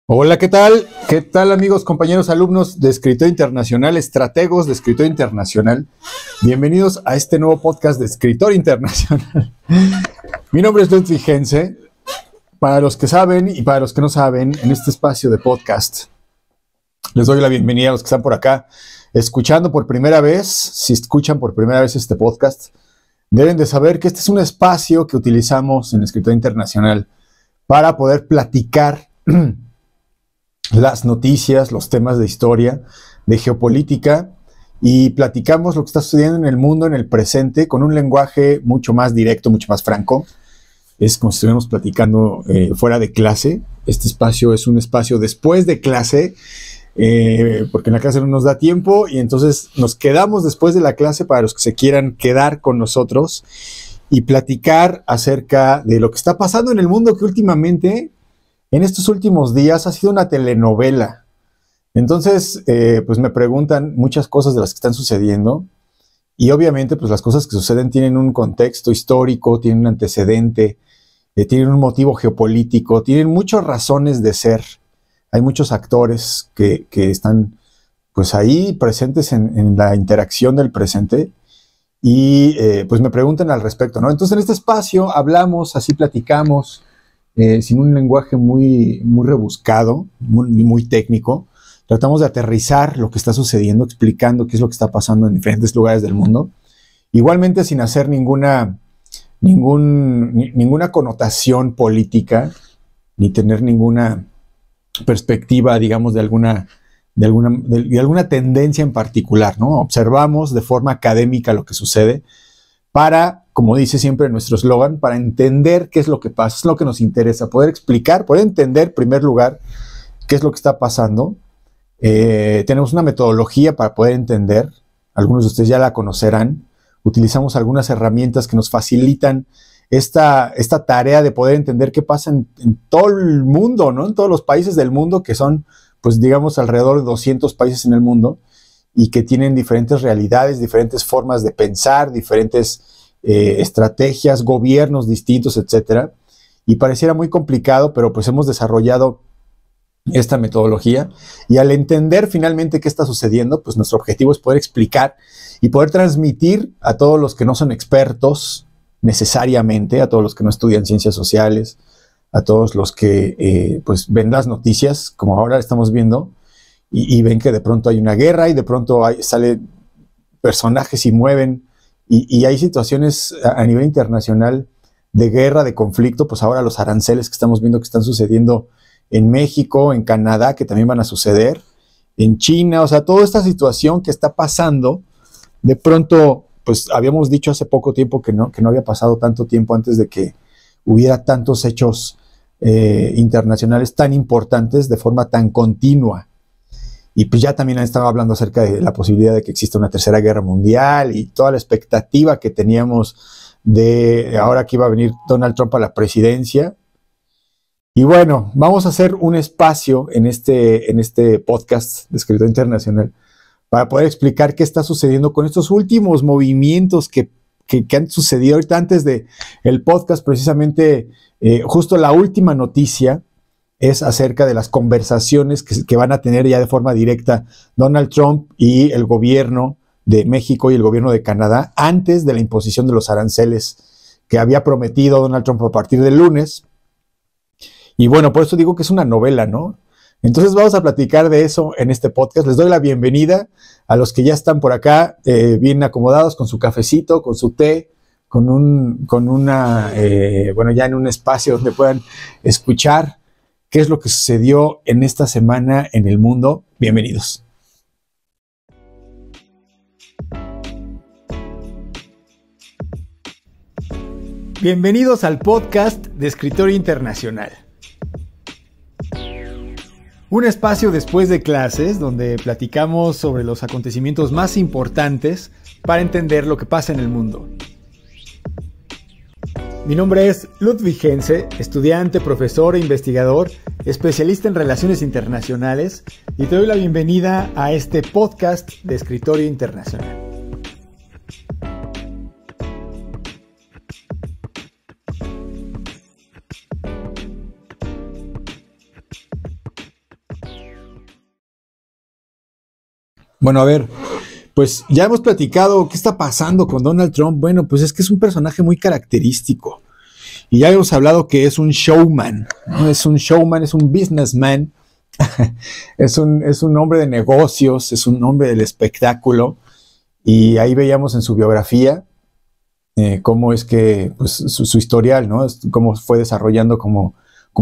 Hola, ¿qué tal? ¿Qué tal, amigos, compañeros, alumnos de Escritor Internacional, estrategos de Escritor Internacional? Bienvenidos a este nuevo podcast de Escritor Internacional. Mi nombre es Ludwig Hense. Para los que saben y para los que no saben, en este espacio de podcast, les doy la bienvenida a los que están por acá escuchando por primera vez. Si escuchan por primera vez este podcast, deben de saber que este es un espacio que utilizamos en Escritor Internacional para poder platicar las noticias, los temas de historia, de geopolítica, y platicamos lo que está sucediendo en el mundo, en el presente, con un lenguaje mucho más directo, mucho más franco. Es como si estuviéramos platicando fuera de clase. Este espacio es un espacio después de clase, porque en la clase no nos da tiempo, y entonces nos quedamos después de la clase para los que se quieran quedar con nosotros y platicar acerca de lo que está pasando en el mundo, que últimamente, en estos últimos días, ha sido una telenovela. Entonces, pues me preguntan muchas cosas de las que están sucediendo, y obviamente pues las cosas que suceden tienen un contexto histórico, tienen un antecedente, tienen un motivo geopolítico, tienen muchas razones de ser. Hay muchos actores que están pues ahí presentes en la interacción del presente, y pues me preguntan al respecto, ¿no? Entonces en este espacio hablamos, así platicamos, sin un lenguaje muy rebuscado, muy técnico. Tratamos de aterrizar lo que está sucediendo, explicando qué es lo que está pasando en diferentes lugares del mundo. Igualmente sin hacer ninguna connotación política, ni tener ninguna perspectiva, digamos, de alguna tendencia en particular, ¿no? Observamos de forma académica lo que sucede para, como dice siempre nuestro eslogan, para entender qué es lo que pasa, es lo que nos interesa, poder explicar, poder entender, en primer lugar, qué es lo que está pasando. Tenemos una metodología para poder entender, algunos de ustedes ya la conocerán. Utilizamos algunas herramientas que nos facilitan esta tarea de poder entender qué pasa en todo el mundo, ¿no? En todos los países del mundo, que son, pues digamos, alrededor de 200 países en el mundo, y que tienen diferentes realidades, diferentes formas de pensar, diferentes estrategias, gobiernos distintos, etcétera. Y pareciera muy complicado, pero pues hemos desarrollado esta metodología, y al entender finalmente qué está sucediendo, pues nuestro objetivo es poder explicar y poder transmitir a todos los que no son expertos necesariamente, a todos los que no estudian ciencias sociales, a todos los que pues ven las noticias, como ahora estamos viendo, y ven que de pronto hay una guerra y de pronto salen personajes y mueven, y hay situaciones a nivel internacional de guerra, de conflicto. Pues ahora los aranceles que estamos viendo que están sucediendo en México, en Canadá, que también van a suceder, en China, o sea, toda esta situación que está pasando, de pronto, pues habíamos dicho hace poco tiempo que no había pasado tanto tiempo antes de que hubiera tantos hechos internacionales tan importantes de forma tan continua. Y pues ya también han estado hablando acerca de la posibilidad de que exista una tercera guerra mundial, y toda la expectativa que teníamos de ahora que iba a venir Donald Trump a la presidencia. Y bueno, vamos a hacer un espacio en este podcast de Escritor Internacional para poder explicar qué está sucediendo con estos últimos movimientos que han sucedido ahorita antes del podcast. Precisamente, justo la última noticia es acerca de las conversaciones que van a tener ya de forma directa Donald Trump y el gobierno de México y el gobierno de Canadá antes de la imposición de los aranceles que había prometido Donald Trump a partir del lunes. Y bueno, por eso digo que es una novela, ¿no? Entonces vamos a platicar de eso en este podcast. Les doy la bienvenida a los que ya están por acá, bien acomodados, con su cafecito, con su té, bueno, ya en un espacio donde puedan escuchar qué es lo que sucedió en esta semana en el mundo. Bienvenidos. Bienvenidos al podcast de Escritor Internacional. Un espacio después de clases donde platicamos sobre los acontecimientos más importantes para entender lo que pasa en el mundo. Mi nombre es Ludwig Hense, estudiante, profesor e investigador, especialista en relaciones internacionales, y te doy la bienvenida a este podcast de Escritorio Internacional. Bueno, a ver, pues ya hemos platicado qué está pasando con Donald Trump. Bueno, pues es que es un personaje muy característico. Y ya hemos hablado que es un showman, ¿no? Es un showman, es un businessman, es un hombre de negocios, es un hombre del espectáculo. Y ahí veíamos en su biografía cómo es que, pues, su historial, ¿no? Cómo fue desarrollando como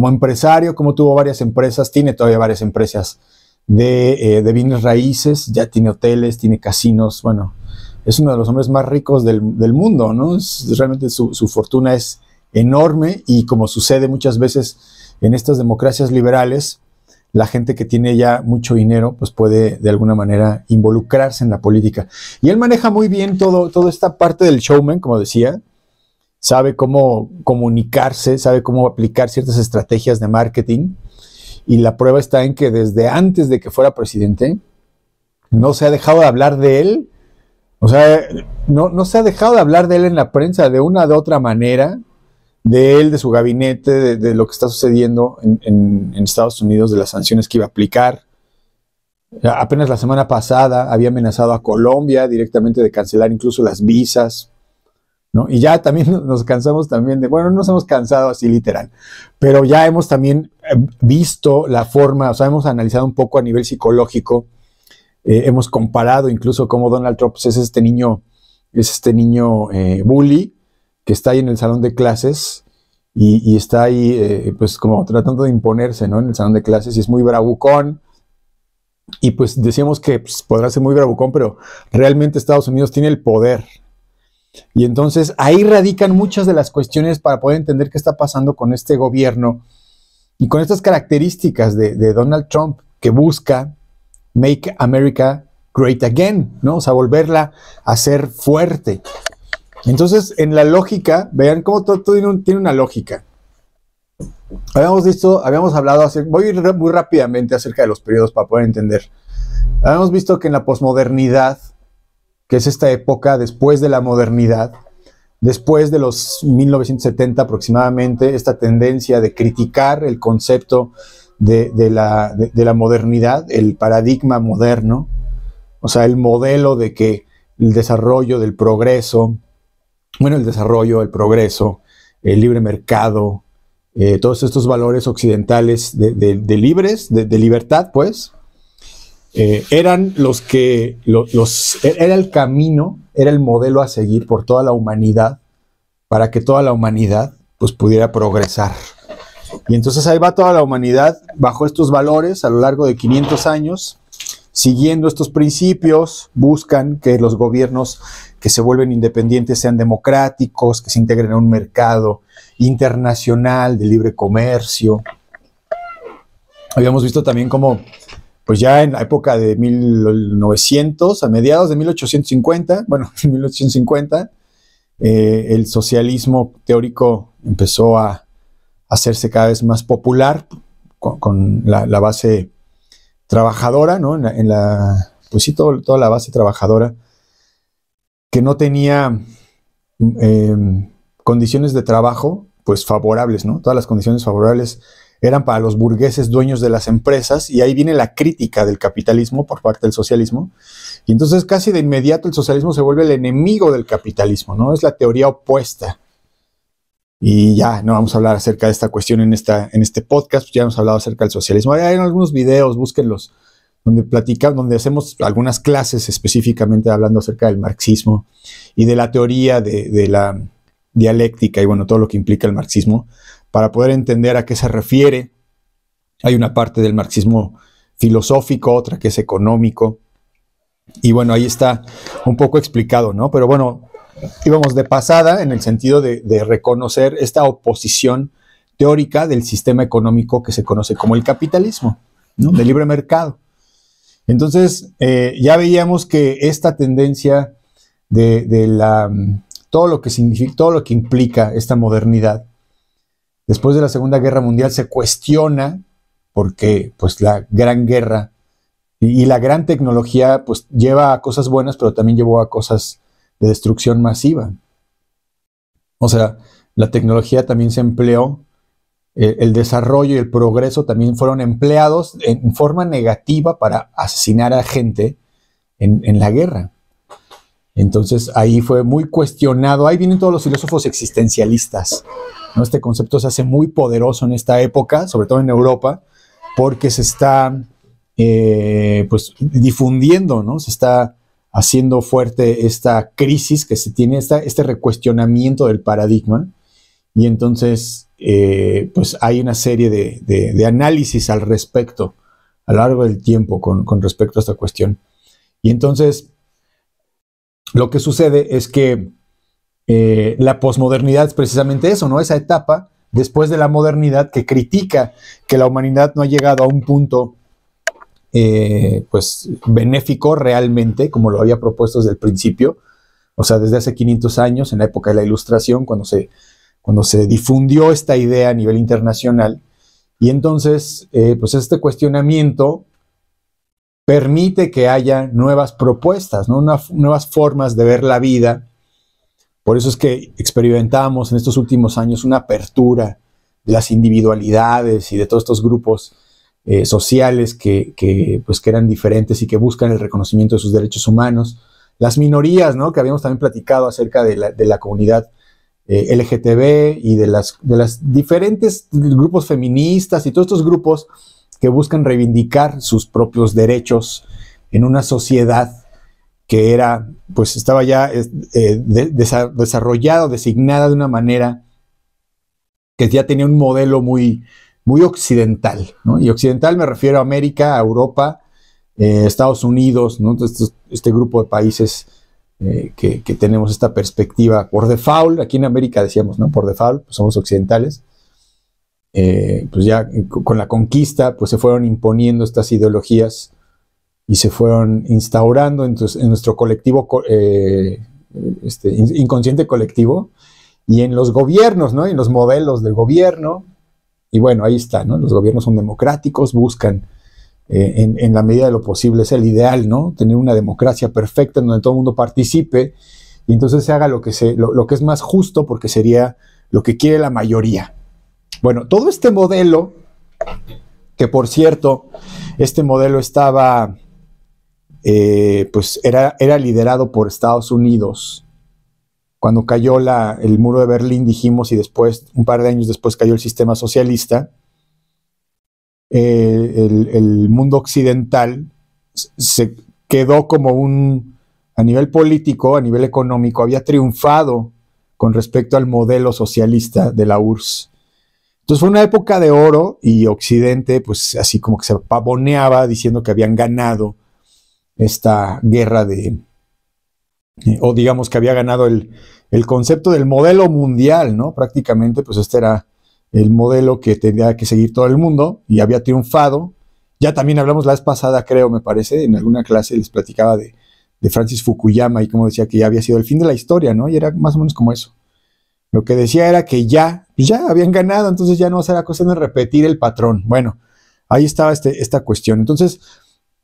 empresario, cómo tuvo varias empresas, tiene todavía varias empresas de bienes raíces, ya tiene hoteles, tiene casinos, bueno, es uno de los hombres más ricos del mundo, ¿no? Realmente su fortuna es enorme y como sucede muchas veces en estas democracias liberales, la gente que tiene ya mucho dinero pues puede de alguna manera involucrarse en la política. Y él maneja muy bien toda esta parte del showman, como decía, sabe cómo comunicarse, sabe cómo aplicar ciertas estrategias de marketing. Y la prueba está en que desde antes de que fuera presidente, no se ha dejado de hablar de él. O sea, no se ha dejado de hablar de él en la prensa de una de otra manera, de él, de su gabinete, de lo que está sucediendo en Estados Unidos, de las sanciones que iba a aplicar. Apenas la semana pasada había amenazado a Colombia directamente de cancelar incluso las visas, ¿no? Y ya también nos cansamos también bueno, no nos hemos cansado así literal, pero ya hemos también visto la forma, o sea, hemos analizado un poco a nivel psicológico, hemos comparado incluso cómo Donald Trump pues, es este niño bully, que está ahí en el salón de clases y está ahí pues como tratando de imponerse, ¿no? En el salón de clases y es muy bravucón y pues decíamos que pues, podrá ser muy bravucón, pero realmente Estados Unidos tiene el poder y entonces ahí radican muchas de las cuestiones para poder entender qué está pasando con este gobierno y con estas características de Donald Trump que busca Make America Great Again, ¿no? O sea, volverla a ser fuerte. Entonces, en la lógica, vean cómo todo tiene una lógica. Habíamos hablado, voy a ir muy rápidamente acerca de los periodos para poder entender. Habíamos visto que en la posmodernidad, que es esta época después de la modernidad, después de los 1970 aproximadamente, esta tendencia de criticar el concepto de la modernidad, el paradigma moderno, o sea, el modelo de que el desarrollo del progreso, bueno, el desarrollo, el progreso, el libre mercado, todos estos valores occidentales de libres, de libertad, pues, eran los que, era el camino, era el modelo a seguir por toda la humanidad, para que toda la humanidad, pues, pudiera progresar. Y entonces ahí va toda la humanidad bajo estos valores a lo largo de 500 años, siguiendo estos principios, buscan que los gobiernos que se vuelven independientes sean democráticos, que se integren a un mercado internacional de libre comercio. Habíamos visto también cómo, pues ya en la época de 1900, a mediados de 1850, bueno, 1850, el socialismo teórico empezó a hacerse cada vez más popular con la base trabajadora, ¿no? Pues sí, toda la base trabajadora que no tenía condiciones de trabajo, pues favorables, ¿no? Todas las condiciones favorables eran para los burgueses dueños de las empresas y ahí viene la crítica del capitalismo por parte del socialismo. Y entonces casi de inmediato el socialismo se vuelve el enemigo del capitalismo, ¿no? Es la teoría opuesta. Y ya no vamos a hablar acerca de esta cuestión en este podcast, ya hemos hablado acerca del socialismo. Hay algunos videos, búsquenlos, donde hacemos algunas clases específicamente hablando acerca del marxismo y de la teoría de la dialéctica y bueno, todo lo que implica el marxismo, para poder entender a qué se refiere. Hay una parte del marxismo filosófico, otra que es económico, y bueno, ahí está un poco explicado, ¿no? Pero bueno, íbamos de pasada en el sentido de reconocer esta oposición teórica del sistema económico que se conoce como el capitalismo, ¿no? De libre mercado. Entonces, ya veíamos que esta tendencia todo lo que significa, todo lo que implica esta modernidad, después de la Segunda Guerra Mundial se cuestiona porque pues la Gran Guerra y la gran tecnología pues lleva a cosas buenas, pero también llevó a cosas de destrucción masiva. O sea, la tecnología también se empleó, el desarrollo y el progreso también fueron empleados en forma negativa para asesinar a gente en la guerra. Entonces ahí fue muy cuestionado, ahí vienen todos los filósofos existencialistas, ¿no? Este concepto se hace muy poderoso en esta época, sobre todo en Europa, porque se está pues difundiendo, ¿no? Se está haciendo fuerte esta crisis que se tiene, este recuestionamiento del paradigma, y entonces pues hay una serie de análisis al respecto a lo largo del tiempo con respecto a esta cuestión. Y entonces lo que sucede es que la posmodernidad es precisamente eso, ¿no? Esa etapa después de la modernidad que critica que la humanidad no ha llegado a un punto pues benéfico realmente, como lo había propuesto desde el principio, o sea, desde hace 500 años, en la época de la Ilustración, cuando se difundió esta idea a nivel internacional. Y entonces, pues este cuestionamiento permite que haya nuevas propuestas, ¿no? Nuevas formas de ver la vida. Por eso es que experimentamos en estos últimos años una apertura de las individualidades y de todos estos grupos sociales que eran diferentes y que buscan el reconocimiento de sus derechos humanos. Las minorías, ¿no? Que habíamos también platicado acerca de la comunidad LGTB y de las diferentes grupos feministas y todos estos grupos que buscan reivindicar sus propios derechos en una sociedad que estaba ya desarrollada, designada de una manera que ya tenía un modelo muy, muy occidental, ¿no? Y occidental me refiero a América, a Europa, Estados Unidos, ¿no? Entonces, este grupo de países que tenemos esta perspectiva por default. Aquí en América decíamos, ¿no? Por default, pues somos occidentales. Pues ya con la conquista, pues se fueron imponiendo estas ideologías y se fueron instaurando en nuestro colectivo, inconsciente colectivo, y en los gobiernos, ¿no? En los modelos del gobierno. Y bueno, ahí está, ¿no? Los gobiernos son democráticos, buscan en la medida de lo posible, es el ideal, ¿no? Tener una democracia perfecta en donde todo el mundo participe y entonces se haga lo que es más justo, porque sería lo que quiere la mayoría. Bueno, todo este modelo, que por cierto, este modelo estaba, pues era liderado por Estados Unidos. Cuando cayó el muro de Berlín, dijimos, y después, un par de años después, cayó el sistema socialista, el mundo occidental se quedó como a nivel político, a nivel económico, había triunfado con respecto al modelo socialista de la URSS. Entonces fue una época de oro y Occidente, pues así como que se pavoneaba diciendo que habían ganado esta guerra o digamos que había ganado el concepto del modelo mundial, ¿no? Prácticamente, pues este era el modelo que tenía que seguir todo el mundo y había triunfado. Ya también hablamos la vez pasada, creo, me parece, en alguna clase les platicaba de Francis Fukuyama y cómo decía que ya había sido el fin de la historia, ¿no? Y era más o menos como eso. Lo que decía era que ya habían ganado, entonces ya no será cuestión de repetir el patrón. Bueno, ahí estaba esta cuestión. Entonces,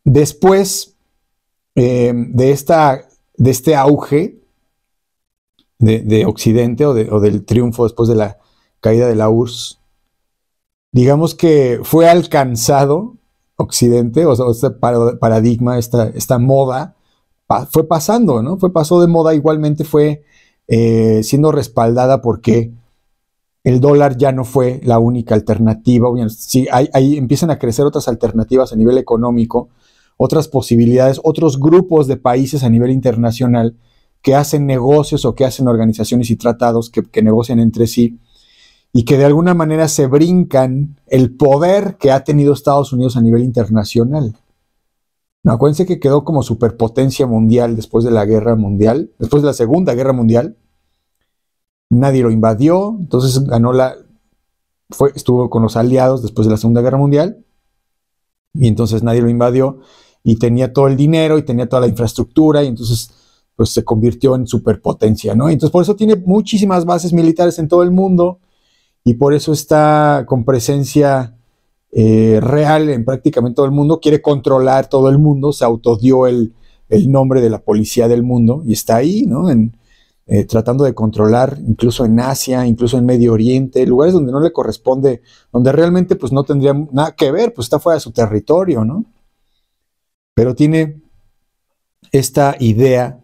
después de este auge de Occidente o del triunfo después de la caída de la URSS, digamos que fue alcanzado Occidente, o sea, este paradigma, esta moda, fue pasando, ¿no? Pasó de moda, igualmente fue siendo respaldada porque el dólar ya no fue la única alternativa. Sí, ahí empiezan a crecer otras alternativas a nivel económico, otras posibilidades, otros grupos de países a nivel internacional que hacen negocios o que hacen organizaciones y tratados que negocian entre sí y que de alguna manera se brincan el poder que ha tenido Estados Unidos a nivel internacional. No, acuérdense que quedó como superpotencia mundial después de la guerra mundial, después de la Segunda Guerra Mundial. Nadie lo invadió, entonces estuvo con los aliados después de la Segunda Guerra Mundial, y entonces nadie lo invadió, y tenía todo el dinero, y tenía toda la infraestructura, y entonces pues se convirtió en superpotencia, ¿no? Entonces por eso tiene muchísimas bases militares en todo el mundo, y por eso está con presencia real en prácticamente todo el mundo, quiere controlar todo el mundo, se autodió el nombre de la policía del mundo, y está ahí, ¿no? Tratando de controlar, incluso en Asia, incluso en Medio Oriente, lugares donde no le corresponde, donde realmente pues no tendría nada que ver, pues está fuera de su territorio, ¿no? Pero tiene esta idea,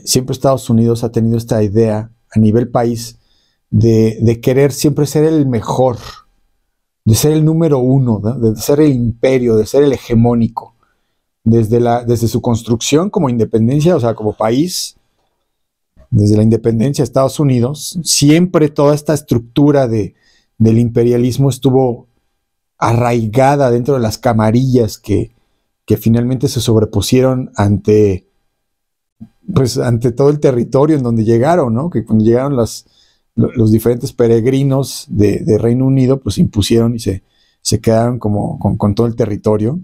siempre Estados Unidos ha tenido esta idea a nivel país de querer siempre ser el mejor, de ser el número uno, ¿no? De ser el imperio, de ser el hegemónico. Desde su construcción como independencia, o sea, como país, desde la independencia de Estados Unidos, siempre toda esta estructura del imperialismo estuvo arraigada dentro de las camarillas que finalmente se sobrepusieron ante todo el territorio en donde llegaron, ¿no? Que cuando llegaron los diferentes peregrinos de Reino Unido, pues se impusieron y se quedaron como con todo el territorio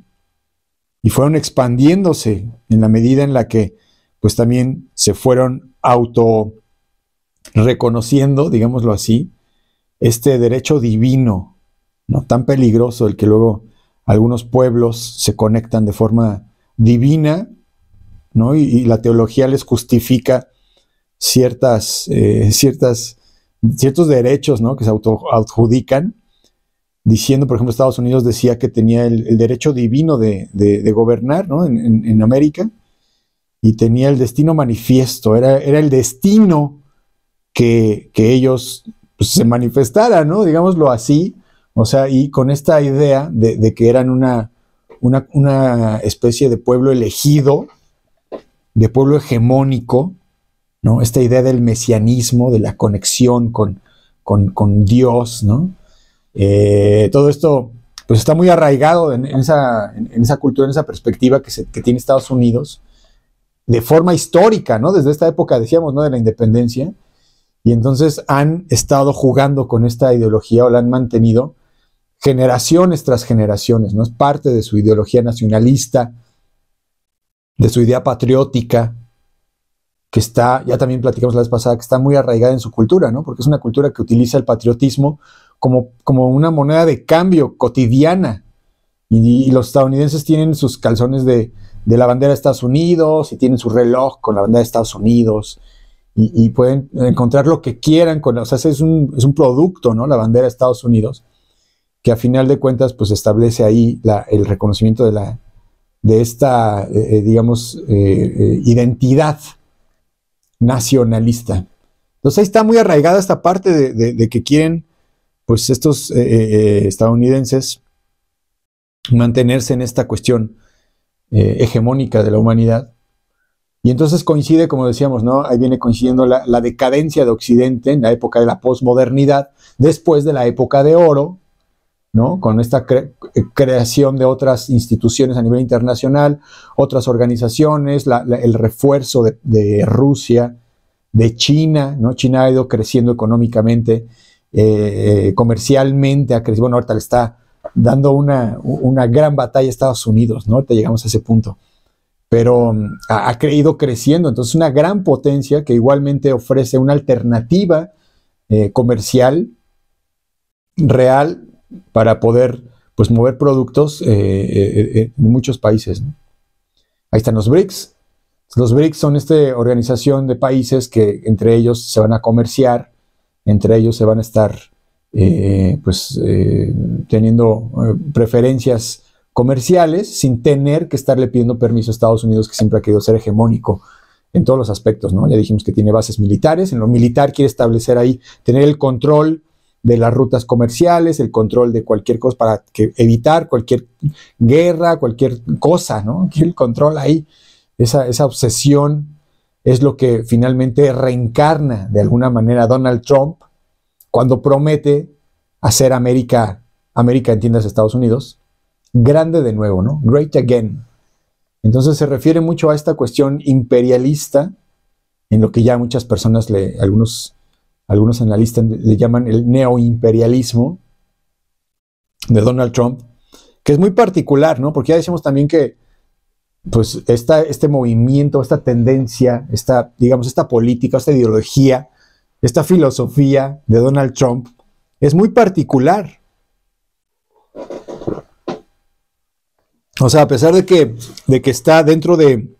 y fueron expandiéndose en la medida en la que pues también se fueron auto reconociendo, digámoslo así, este derecho divino, ¿no? Tan peligroso, el que luego algunos pueblos se conectan de forma divina, ¿no? Y la teología les justifica ciertos derechos, ¿no? Que se adjudican, diciendo, por ejemplo, Estados Unidos decía que tenía el derecho divino de gobernar, ¿no? en América, y tenía el destino manifiesto, era el destino que ellos pues, se manifestaran, ¿no? Digámoslo así, o sea, y con esta idea de que eran una especie de pueblo elegido, de pueblo hegemónico, ¿no? Esta idea del mesianismo, de la conexión con Dios, ¿no? Todo esto pues está muy arraigado en esa cultura, en esa perspectiva que tiene Estados Unidos, de forma histórica, ¿no? Desde esta época, decíamos, ¿no? De la independencia, y entonces han estado jugando con esta ideología o la han mantenido generaciones tras generaciones, ¿no? Es parte de su ideología nacionalista, de su idea patriótica, que está, ya también platicamos la vez pasada, que está muy arraigada en su cultura, ¿no? Porque es una cultura que utiliza el patriotismo como una moneda de cambio cotidiana. Y los estadounidenses tienen sus calzones de la bandera de Estados Unidos y tienen su reloj con la bandera de Estados Unidos y pueden encontrar lo que quieran con, o sea, es un producto, ¿no? La bandera de Estados Unidos, que a final de cuentas pues establece ahí el reconocimiento de esta, digamos, identidad nacionalista. Entonces ahí está muy arraigada esta parte de que quieren pues estos estadounidenses mantenerse en esta cuestión hegemónica de la humanidad. Y entonces coincide, como decíamos, ¿no? Ahí viene coincidiendo la decadencia de Occidente en la época de la posmodernidad, después de la época de oro, ¿no? Con esta creación de otras instituciones a nivel internacional, otras organizaciones, el refuerzo de Rusia, de China, ¿no? China ha ido creciendo económicamente, comercialmente, bueno, ahorita le está dando una gran batalla a Estados Unidos, ¿no? Ahorita llegamos a ese punto. Pero ha ido creciendo, entonces una gran potencia que igualmente ofrece una alternativa comercial real para poder pues mover productos en muchos países, ¿no? Ahí están los BRICS. Los BRICS son esta organización de países que entre ellos se van a comerciar, entre ellos se van a estar teniendo preferencias comerciales sin tener que estarle pidiendo permiso a Estados Unidos, que siempre ha querido ser hegemónico en todos los aspectos, ¿no? Ya dijimos que tiene bases militares, en lo militar quiere establecer ahí, tener el control de las rutas comerciales, el control de cualquier cosa para evitar cualquier guerra, cualquier cosa, ¿no? El control ahí, esa obsesión es lo que finalmente reencarna de alguna manera Donald Trump cuando promete hacer América, entiendas, Estados Unidos, grande de nuevo, ¿no? Great again. Entonces se refiere mucho a esta cuestión imperialista, en lo que ya muchas personas, algunos analistas le llaman el neoimperialismo de Donald Trump, que es muy particular, ¿no? Porque ya decimos también que pues este movimiento, esta tendencia, esta política, esta ideología, esta filosofía de Donald Trump es muy particular. O sea, a pesar de que está dentro del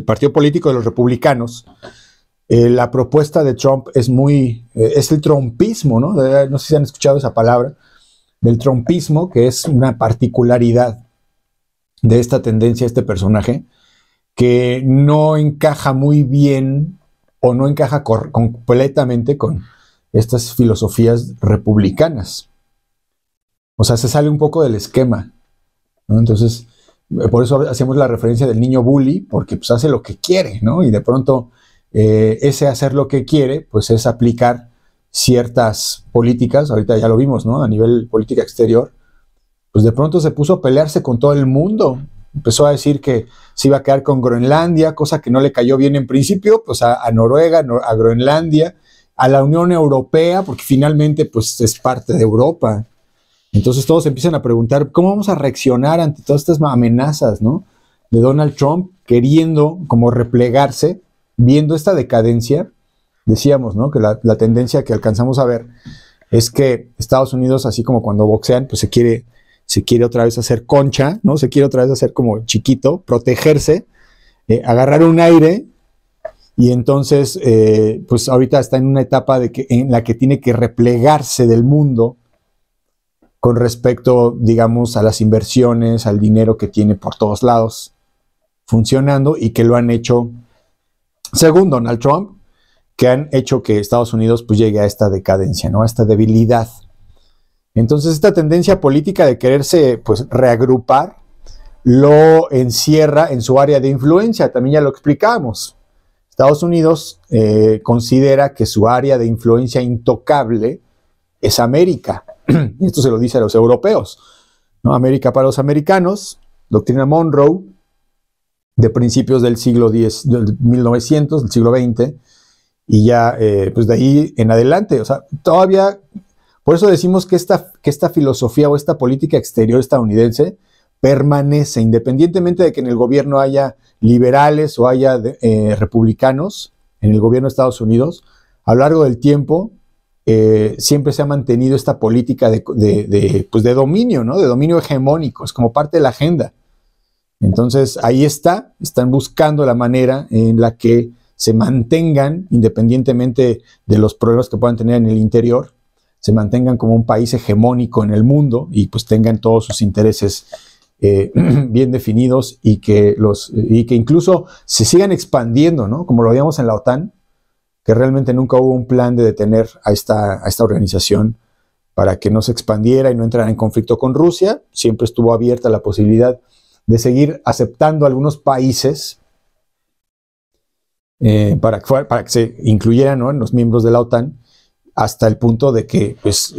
partido político de los republicanos, la propuesta de Trump es el trumpismo, ¿no? No sé si han escuchado esa palabra, del trumpismo, que es una particularidad de esta tendencia, este personaje, que no encaja muy bien o no encaja completamente con estas filosofías republicanas. O sea, se sale un poco del esquema, ¿no? Entonces, por eso hacemos la referencia del niño bully, porque pues hace lo que quiere, ¿no? Y de pronto ese hacer lo que quiere, pues es aplicar ciertas políticas, ahorita ya lo vimos, ¿no? A nivel política exterior, pues de pronto se puso a pelearse con todo el mundo. Empezó a decir que se iba a quedar con Groenlandia, cosa que no le cayó bien en principio, pues a Noruega, a Groenlandia, a la Unión Europea, porque finalmente pues es parte de Europa. Entonces todos empiezan a preguntar, ¿cómo vamos a reaccionar ante todas estas amenazas, ¿no? De Donald Trump queriendo como replegarse, viendo esta decadencia. Decíamos, ¿no? Que la tendencia que alcanzamos a ver es que Estados Unidos, así como cuando boxean, pues se quiere otra vez hacer concha, ¿no? Se quiere otra vez hacer como chiquito, protegerse, agarrar un aire, y entonces, pues ahorita está en una etapa en la que tiene que replegarse del mundo con respecto, digamos, a las inversiones, al dinero que tiene por todos lados funcionando y que lo han hecho, según Donald Trump, que han hecho que Estados Unidos pues llegue a esta decadencia, ¿no? A esta debilidad. Entonces esta tendencia política de quererse pues reagrupar lo encierra en su área de influencia, también ya lo explicamos. Estados Unidos considera que su área de influencia intocable es América. Y esto se lo dice a los europeos, ¿no? América para los americanos, doctrina Monroe, de principios del siglo X, del 1900, del siglo XX, y ya pues de ahí en adelante, o sea, todavía, por eso decimos que esta filosofía o esta política exterior estadounidense permanece, independientemente de que en el gobierno haya liberales o haya republicanos, en el gobierno de Estados Unidos, a lo largo del tiempo, siempre se ha mantenido esta política pues de dominio, ¿no? De dominio hegemónico, es como parte de la agenda. Entonces ahí están buscando la manera en la que se mantengan, independientemente de los problemas que puedan tener en el interior, se mantengan como un país hegemónico en el mundo y pues tengan todos sus intereses bien definidos y que incluso se sigan expandiendo, ¿no? Como lo veíamos en la OTAN, que realmente nunca hubo un plan de detener a esta organización para que no se expandiera y no entrara en conflicto con Rusia. Siempre estuvo abierta la posibilidad de seguir aceptando algunos países para que se incluyeran, ¿no? En los miembros de la OTAN, hasta el punto de que pues,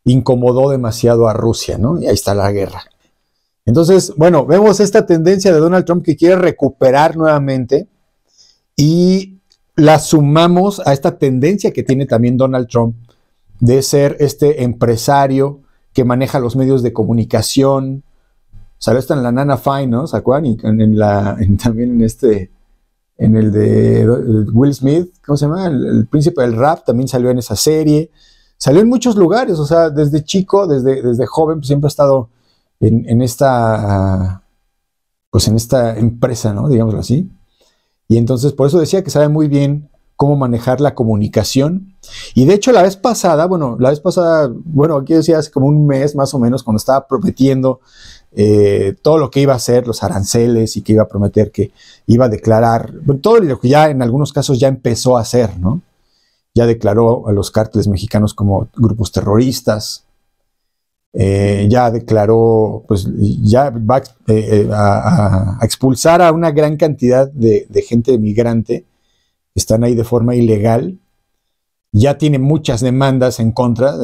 incomodó demasiado a Rusia, ¿no? Y ahí está la guerra. Entonces, bueno, vemos esta tendencia de Donald Trump que quiere recuperar nuevamente y la sumamos a esta tendencia que tiene también Donald Trump de ser este empresario que maneja los medios de comunicación. Salió hasta en la Nana Fine, ¿no? ¿Se acuerdan? Y también en el de Will Smith, ¿cómo se llama? El príncipe del rap también salió en esa serie. Salió en muchos lugares, o sea, desde chico, desde joven, pues siempre ha estado en esta empresa, ¿no? Digámoslo así. Y entonces, por eso decía que sabe muy bien cómo manejar la comunicación. Y de hecho, la vez pasada, aquí decía hace como un mes más o menos, cuando estaba prometiendo todo lo que iba a hacer, los aranceles, y que iba a prometer que iba a declarar, todo lo que ya en algunos casos ya empezó a hacer, ¿no? Ya declaró a los cárteles mexicanos como grupos terroristas, ya declaró, pues ya va a expulsar a una gran cantidad de gente migrante que están ahí de forma ilegal. Ya tiene muchas demandas en contra,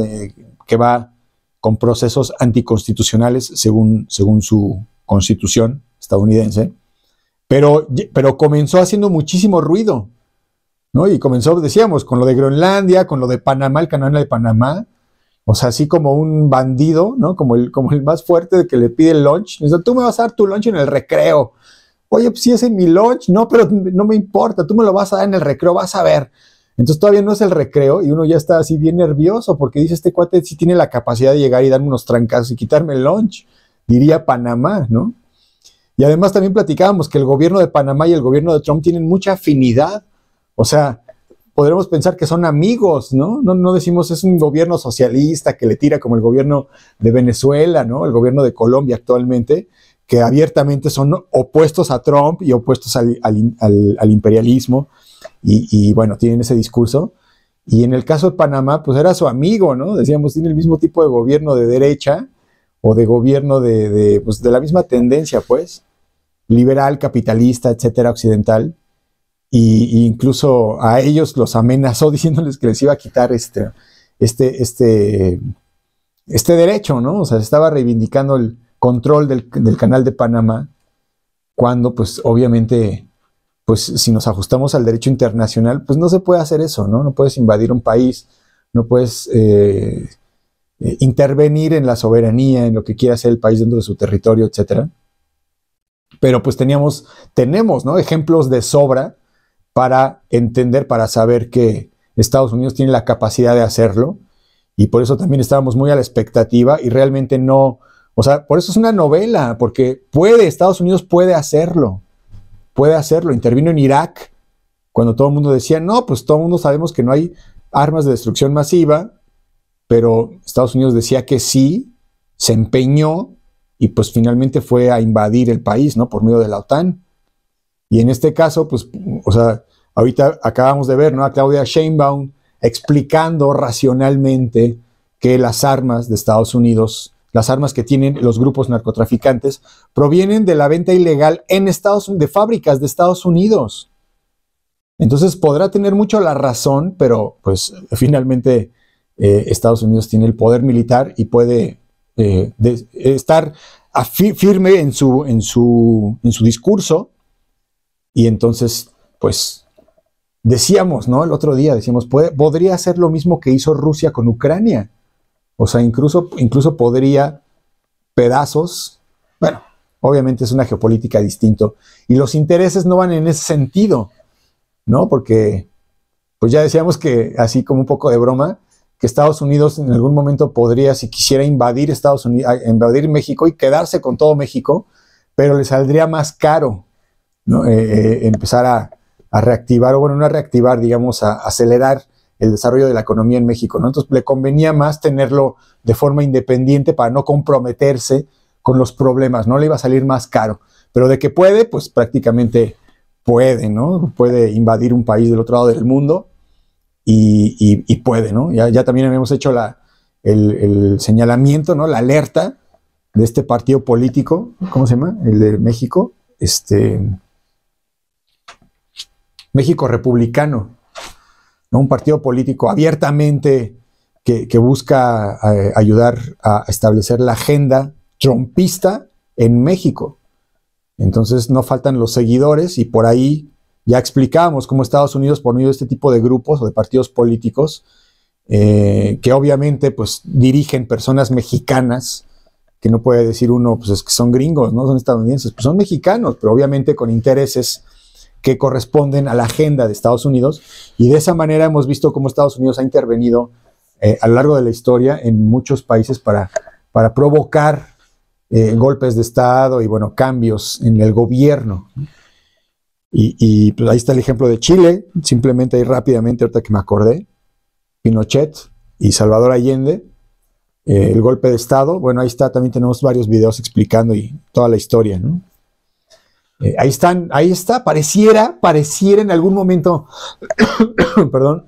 que va con procesos anticonstitucionales según su constitución estadounidense, pero comenzó haciendo muchísimo ruido, ¿no? Y comenzó, decíamos, con lo de Groenlandia, con lo de Panamá, el canal de Panamá, o sea, así como un bandido, ¿no? Como el más fuerte de que le pide el lunch. Dice, tú me vas a dar tu lunch en el recreo. Oye, pues sí es en mi lunch. No, pero no me importa, tú me lo vas a dar en el recreo, vas a ver. Entonces todavía no es el recreo y uno ya está así bien nervioso porque dice, este cuate sí tiene la capacidad de llegar y darme unos trancazos y quitarme el lunch, diría Panamá, ¿no? Y además también platicábamos que el gobierno de Panamá y el gobierno de Trump tienen mucha afinidad. O sea, podremos pensar que son amigos, ¿no? No decimos es un gobierno socialista que le tira como el gobierno de Venezuela, ¿no? El gobierno de Colombia actualmente, que abiertamente son opuestos a Trump y opuestos al imperialismo y bueno, tienen ese discurso. Y en el caso de Panamá, pues era su amigo, ¿no? Decíamos, tiene el mismo tipo de gobierno de derecha o de gobierno pues de la misma tendencia, pues, liberal, capitalista, etcétera, occidental. Y incluso a ellos los amenazó diciéndoles que les iba a quitar este derecho, ¿no? O sea, estaba reivindicando el control del canal de Panamá, cuando, pues, obviamente, pues, si nos ajustamos al derecho internacional, pues no se puede hacer eso, ¿no? No puedes invadir un país, no puedes intervenir en la soberanía, en lo que quiera hacer el país dentro de su territorio, etcétera. Pero pues tenemos, ¿no? Ejemplos de sobra para entender, para saber que Estados Unidos tiene la capacidad de hacerlo, y por eso también estábamos muy a la expectativa y realmente no, o sea, por eso es una novela, porque Estados Unidos puede hacerlo, intervino en Irak cuando todo el mundo decía, no, pues todo el mundo sabemos que no hay armas de destrucción masiva, pero Estados Unidos decía que sí, se empeñó y pues finalmente fue a invadir el país, ¿no? Por medio de la OTAN. Y en este caso, pues, o sea, ahorita acabamos de ver, ¿no? A Claudia Sheinbaum explicando racionalmente que las armas de Estados Unidos, las armas que tienen los grupos narcotraficantes, provienen de la venta ilegal en de fábricas de Estados Unidos. Entonces podrá tener mucho la razón, pero pues finalmente Estados Unidos tiene el poder militar y puede estar firme en su discurso. Y entonces, pues, decíamos, ¿no? El otro día decíamos, podría hacer lo mismo que hizo Rusia con Ucrania. O sea, incluso podría pedazos. Bueno, obviamente es una geopolítica distinta. Y los intereses no van en ese sentido, ¿no? Porque, pues ya decíamos que, así como un poco de broma, que Estados Unidos en algún momento podría, si quisiera invadir invadir México y quedarse con todo México, pero le saldría más caro, ¿no? Empezar a reactivar, o bueno, no a reactivar, digamos, a acelerar el desarrollo de la economía en México, ¿no? Entonces le convenía más tenerlo de forma independiente para no comprometerse con los problemas, no le iba a salir más caro, pero de que puede, pues prácticamente puede, ¿no? Puede invadir un país del otro lado del mundo y puede, ¿no? Ya también habíamos hecho el señalamiento, ¿no? La alerta de este partido político, ¿cómo se llama? El de México, México Republicano, ¿no? Un partido político abiertamente que busca ayudar a establecer la agenda trumpista en México. Entonces no faltan los seguidores y por ahí ya explicábamos cómo Estados Unidos, por medio de este tipo de grupos o de partidos políticos, que obviamente pues dirigen personas mexicanas, que no puede decir uno, pues es que son gringos, no son estadounidenses, pues son mexicanos, pero obviamente con intereses que corresponden a la agenda de Estados Unidos, y de esa manera hemos visto cómo Estados Unidos ha intervenido a lo largo de la historia en muchos países para provocar golpes de Estado y, bueno, cambios en el gobierno. Y pues ahí está el ejemplo de Chile, simplemente ahí rápidamente, ahorita que me acordé, Pinochet y Salvador Allende, el golpe de Estado. Bueno, ahí está, también tenemos varios videos explicando y toda la historia, ¿no? Ahí está, pareciera en algún momento, perdón,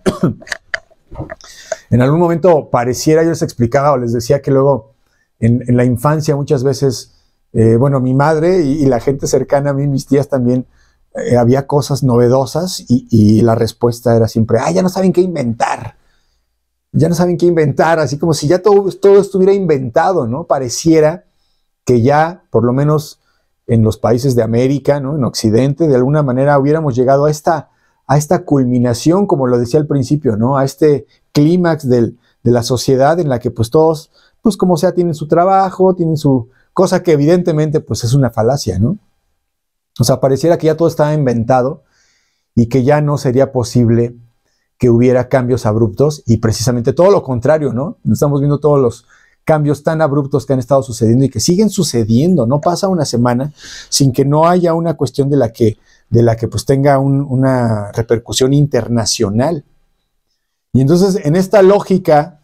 en algún momento pareciera, yo les explicaba o les decía que luego en la infancia muchas veces, bueno, mi madre y la gente cercana a mí, mis tías también, había cosas novedosas y la respuesta era siempre, ya no saben qué inventar, así como si ya todo estuviera inventado, ¿no? Pareciera que ya, por lo menos en los países de América, ¿no? En Occidente, de alguna manera hubiéramos llegado a esta culminación, como lo decía al principio, ¿no? A este clímax de la sociedad en la que pues todos, pues como sea, tienen su trabajo, tienen su cosa, que evidentemente pues es una falacia, ¿no? O sea, pareciera que ya todo estaba inventado y que ya no sería posible que hubiera cambios abruptos, y precisamente todo lo contrario, ¿no? Estamos viendo todos los cambios tan abruptos que han estado sucediendo y que siguen sucediendo. No pasa una semana sin que no haya una cuestión de la que pues tenga una repercusión internacional. Y entonces en esta lógica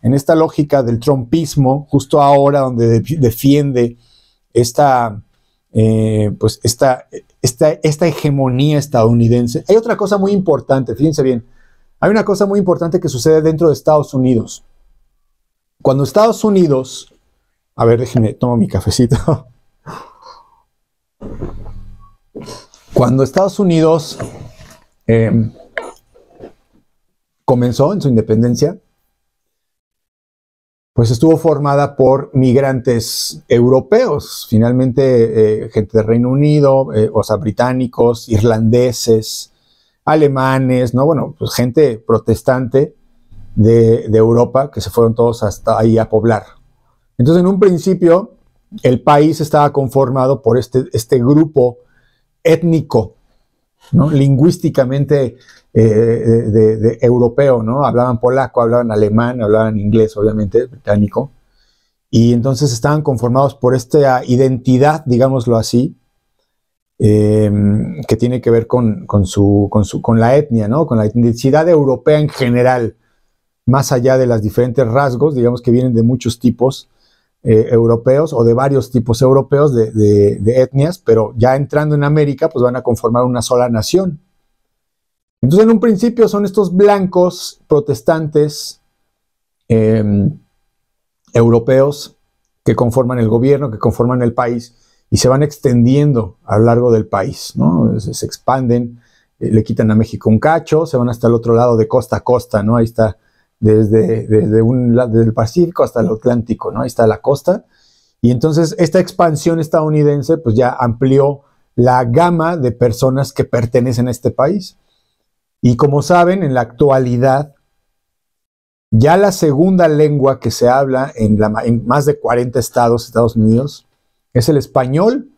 del trumpismo, justo ahora donde defiende esta hegemonía estadounidense, hay otra cosa muy importante, fíjense bien, hay una cosa muy importante que sucede dentro de Estados Unidos. Cuando Estados Unidos, a ver, déjenme, tomo mi cafecito. Cuando Estados Unidos comenzó en su independencia, pues estuvo formada por migrantes europeos, finalmente gente del Reino Unido, o sea, británicos, irlandeses, alemanes, ¿no? Bueno, pues gente protestante de Europa que se fueron todos hasta ahí a poblar. Entonces, en un principio, el país estaba conformado por este grupo étnico, ¿no? Lingüísticamente de europeo, ¿no? Hablaban polaco, hablaban alemán, hablaban inglés, obviamente, británico. Y entonces estaban conformados por esta identidad, digámoslo así, que tiene que ver con la etnia, ¿no? Con la etnicidad europea en general, más allá de los diferentes rasgos, digamos que vienen de muchos tipos europeos o de varios tipos europeos de etnias, pero ya entrando en América, pues van a conformar una sola nación. Entonces, en un principio son estos blancos protestantes europeos que conforman el gobierno, que conforman el país, y se van extendiendo a lo largo del país, ¿no? Se expanden, le quitan a México un cacho, se van hasta el otro lado de costa a costa, ¿no? Ahí está, desde el Pacífico hasta el Atlántico, ¿no? Ahí está la costa. Y entonces esta expansión estadounidense pues ya amplió la gama de personas que pertenecen a este país. Y como saben, en la actualidad, ya la segunda lengua que se habla en más de 40 estados de Estados Unidos es el español.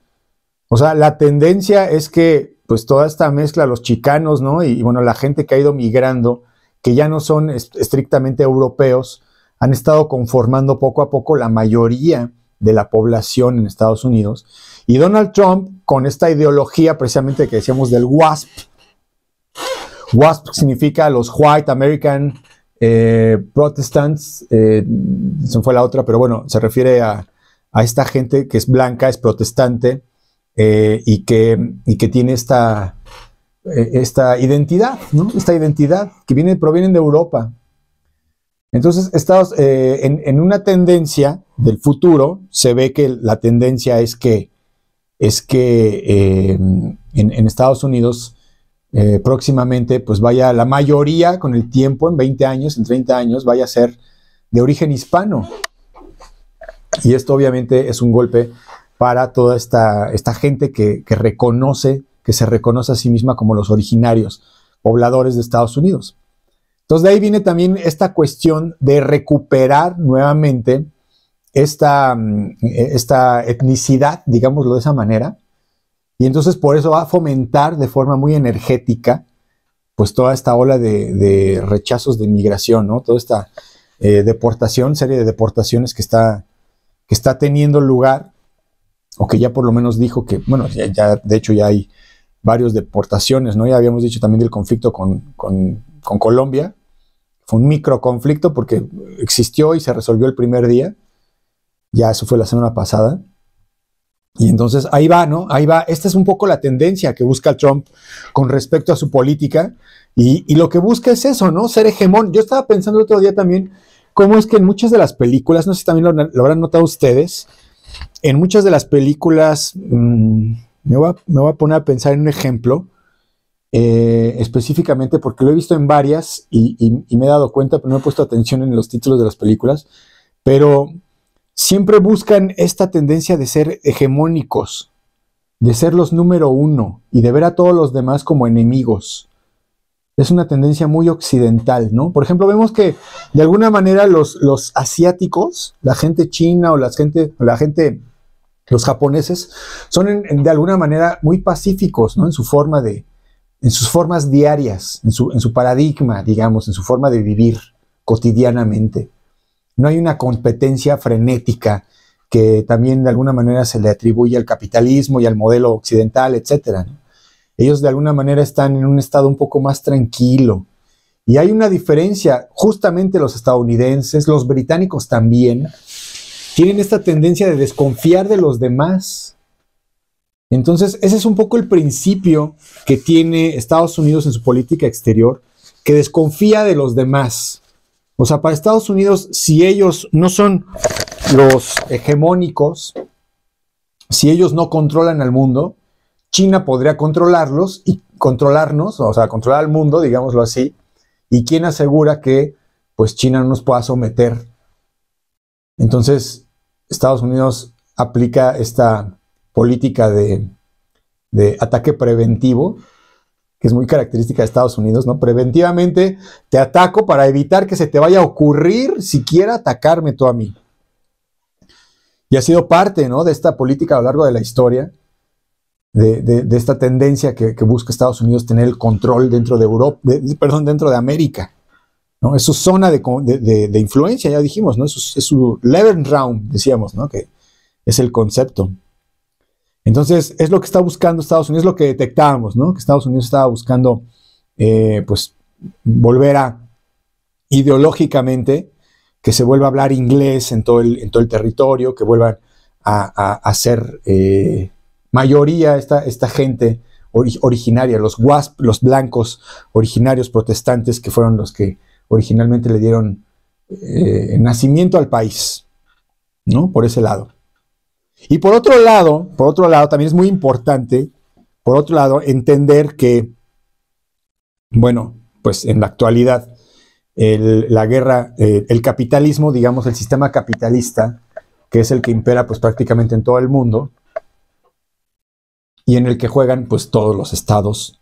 O sea, la tendencia es que pues toda esta mezcla, los chicanos, ¿no? Y bueno, la gente que ha ido migrando, que ya no son estrictamente europeos, han estado conformando poco a poco la mayoría de la población en Estados Unidos. Y Donald Trump, con esta ideología precisamente que decíamos del WASP, WASP significa los White American Protestants, se fue la otra, pero bueno, se refiere a esta gente que es blanca, es protestante, y que tiene esta identidad, ¿no? Esta identidad que provienen de Europa. Entonces, en una tendencia del futuro, se ve que la tendencia es que en Estados Unidos próximamente pues vaya la mayoría con el tiempo, en 20 años, en 30 años, vaya a ser de origen hispano. Y esto obviamente es un golpe para toda esta gente que se reconoce a sí misma como los originarios, pobladores de Estados Unidos. Entonces de ahí viene también esta cuestión de recuperar nuevamente esta etnicidad, digámoslo de esa manera, y entonces por eso va a fomentar de forma muy energética pues toda esta ola de rechazos de inmigración, ¿no? Toda esta serie de deportaciones que está teniendo lugar, o que ya por lo menos dijo que, bueno, ya de hecho ya hay varias deportaciones, ¿no? Ya habíamos dicho también del conflicto con Colombia. Fue un microconflicto porque existió y se resolvió el primer día. Ya eso fue la semana pasada. Y entonces ahí va, ¿no? Ahí va. Esta es un poco la tendencia que busca Trump con respecto a su política. Y lo que busca es eso, ¿no? Ser hegemón. Yo estaba pensando el otro día también cómo es que en muchas de las películas, no sé si también lo habrán notado ustedes, en muchas de las películas, me voy a poner a pensar en un ejemplo, específicamente porque lo he visto en varias y me he dado cuenta, pero no he puesto atención en los títulos de las películas, pero siempre buscan esta tendencia de ser hegemónicos, de ser los número uno y de ver a todos los demás como enemigos. Es una tendencia muy occidental, ¿no? Por ejemplo, vemos que de alguna manera los asiáticos, la gente china o la gente, los japoneses, son de alguna manera muy pacíficos, ¿no? En sus formas diarias, en su paradigma, digamos, en su forma de vivir cotidianamente. No hay una competencia frenética que también de alguna manera se le atribuye al capitalismo y al modelo occidental, etcétera, ¿no? Ellos de alguna manera están en un estado un poco más tranquilo Y hay una diferencia, justamente los estadounidenses, los británicos también, tienen esta tendencia de desconfiar de los demás. Entonces, ese es un poco el principio que tiene Estados Unidos en su política exterior, que desconfía de los demás. O sea, para Estados Unidos, si ellos no son los hegemónicos, si ellos no controlan al mundo, China podría controlarlos y controlarnos, o sea, controlar al mundo, digámoslo así, y quién asegura que pues China no nos pueda someter. Entonces, Estados Unidos aplica esta política de ataque preventivo, que es muy característica de Estados Unidos, ¿no? Preventivamente te ataco para evitar que se te vaya a ocurrir siquiera atacarme tú a mí. Y ha sido parte, ¿no?, de esta política a lo largo de la historia, de esta tendencia que busca Estados Unidos tener el control dentro de Europa, dentro de América, ¿no? Es su zona de influencia, ya dijimos, ¿no? Es su Lebensraum, decíamos, ¿no? Que es el concepto. Entonces, es lo que está buscando Estados Unidos, es lo que detectábamos, ¿no? Que Estados Unidos estaba buscando, pues, volver a, ideológicamente, que se vuelva a hablar inglés en todo el territorio, que vuelvan a ser mayoría esta gente originaria, los WASP, los blancos originarios protestantes, que fueron los que originalmente le dieron nacimiento al país, ¿no? Por ese lado. Y por otro lado, también es muy importante, por otro lado, entender que, bueno, pues en la actualidad, la guerra, el capitalismo, digamos, el sistema capitalista, que es el que impera pues prácticamente en todo el mundo, y en el que juegan pues todos los estados